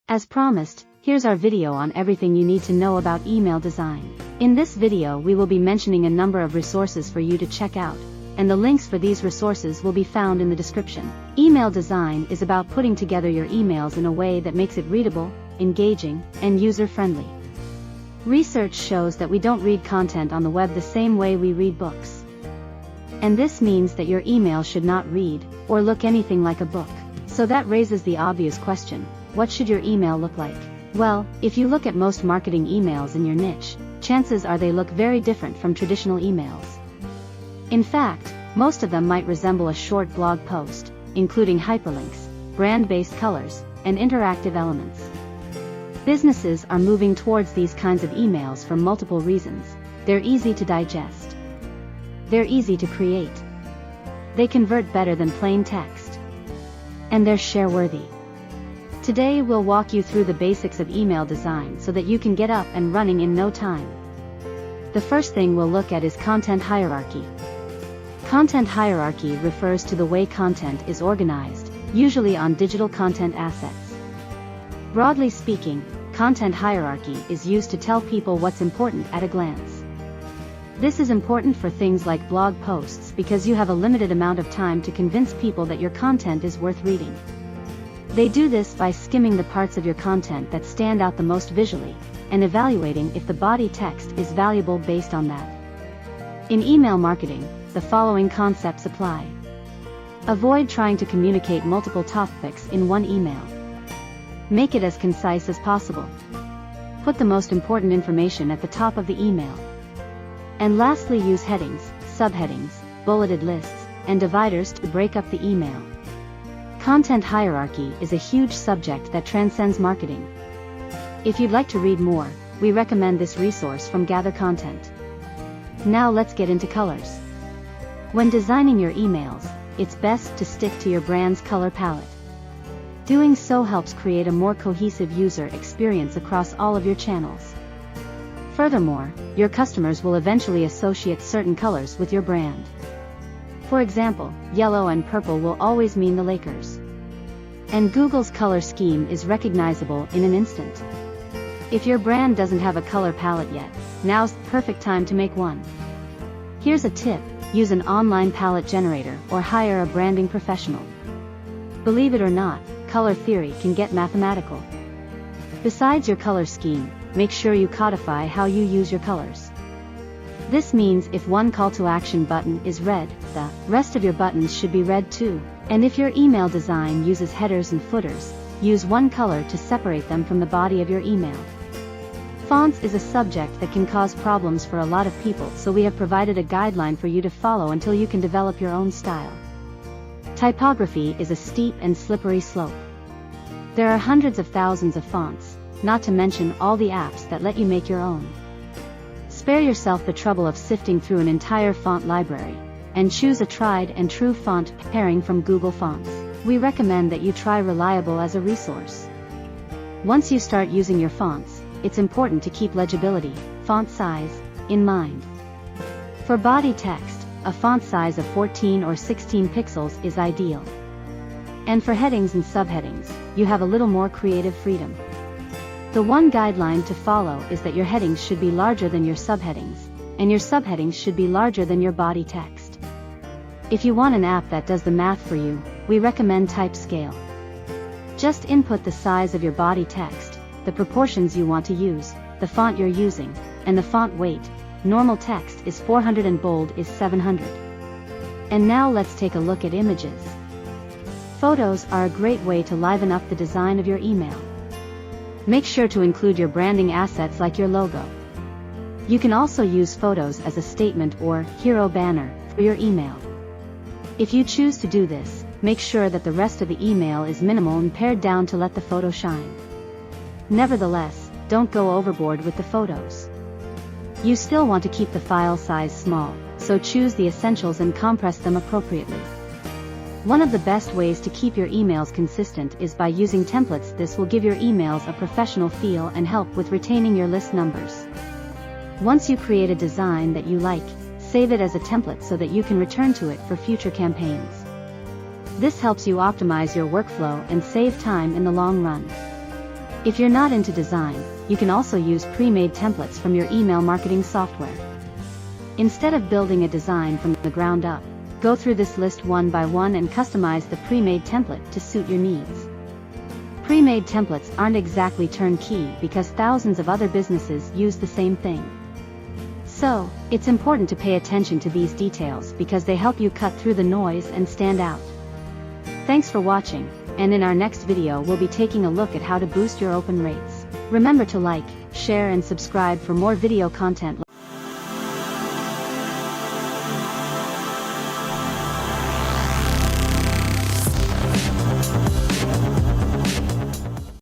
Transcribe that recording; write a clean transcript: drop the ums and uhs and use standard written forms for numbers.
As promised, here's our video on everything you need to know about email design. In this video we will be mentioning a number of resources for you to check out, and the links for these resources will be found in the description. Email design is about putting together your emails in a way that makes it readable, engaging, and user-friendly. Research shows that we don't read content on the web the same way we read books. And this means that your email should not read, or look anything like a book. So that raises the obvious question, what should your email look like? Well, if you look at most marketing emails in your niche, chances are they look very different from traditional emails. In fact, most of them might resemble a short blog post, including hyperlinks, brand-based colors, and interactive elements. Businesses are moving towards these kinds of emails for multiple reasons. They're easy to digest. They're easy to create. They convert better than plain text. And they're share-worthy. Today we'll walk you through the basics of email design so that you can get up and running in no time. The first thing we'll look at is content hierarchy. Content hierarchy refers to the way content is organized, usually on digital content assets. Broadly speaking, content hierarchy is used to tell people what's important at a glance. This is important for things like blog posts because you have a limited amount of time to convince people that your content is worth reading. They do this by skimming the parts of your content that stand out the most visually, and evaluating if the body text is valuable based on that. In email marketing, the following concepts apply. Avoid trying to communicate multiple topics in one email. Make it as concise as possible. Put the most important information at the top of the email. And lastly, use headings, subheadings, bulleted lists, and dividers to break up the email. Content hierarchy is a huge subject that transcends marketing. If you'd like to read more, we recommend this resource from Gather Content. Now let's get into colors. When designing your emails, it's best to stick to your brand's color palette. Doing so helps create a more cohesive user experience across all of your channels. Furthermore, your customers will eventually associate certain colors with your brand. For example, yellow and purple will always mean the Lakers. And Google's color scheme is recognizable in an instant. If your brand doesn't have a color palette yet, now's the perfect time to make one. Here's a tip: use an online palette generator or hire a branding professional. Believe it or not, color theory can get mathematical. Besides your color scheme, make sure you codify how you use your colors. This means if one call to action button is red, the rest of your buttons should be red too. And if your email design uses headers and footers, use one color to separate them from the body of your email. Fonts is a subject that can cause problems for a lot of people, so we have provided a guideline for you to follow until you can develop your own style. Typography is a steep and slippery slope. There are hundreds of thousands of fonts, not to mention all the apps that let you make your own. Spare yourself the trouble of sifting through an entire font library, and choose a tried and true font pairing from Google Fonts. We recommend that you try Reliable as a resource. Once you start using your fonts, it's important to keep legibility, font size, in mind. For body text, a font size of 14 or 16 pixels is ideal. And for headings and subheadings, you have a little more creative freedom. The one guideline to follow is that your headings should be larger than your subheadings, and your subheadings should be larger than your body text. If you want an app that does the math for you, we recommend Typescale. Just input the size of your body text, the proportions you want to use, the font you're using, and the font weight. Normal text is 400 and bold is 700. And now let's take a look at images. Photos are a great way to liven up the design of your email. Make sure to include your branding assets like your logo. You can also use photos as a statement or hero banner for your email. If you choose to do this, make sure that the rest of the email is minimal and pared down to let the photo shine. Nevertheless, don't go overboard with the photos. You still want to keep the file size small, so choose the essentials and compress them appropriately. One of the best ways to keep your emails consistent is by using templates. This will give your emails a professional feel and help with retaining your list numbers. Once you create a design that you like, save it as a template so that you can return to it for future campaigns. This helps you optimize your workflow and save time in the long run. If you're not into design, you can also use pre-made templates from your email marketing software. Instead of building a design from the ground up, go through this list one by one and customize the pre-made template to suit your needs. Pre-made templates aren't exactly turnkey because thousands of other businesses use the same thing. So, it's important to pay attention to these details because they help you cut through the noise and stand out. Thanks for watching, and in our next video we'll be taking a look at how to boost your open rates. Remember to like, share and subscribe for more video content.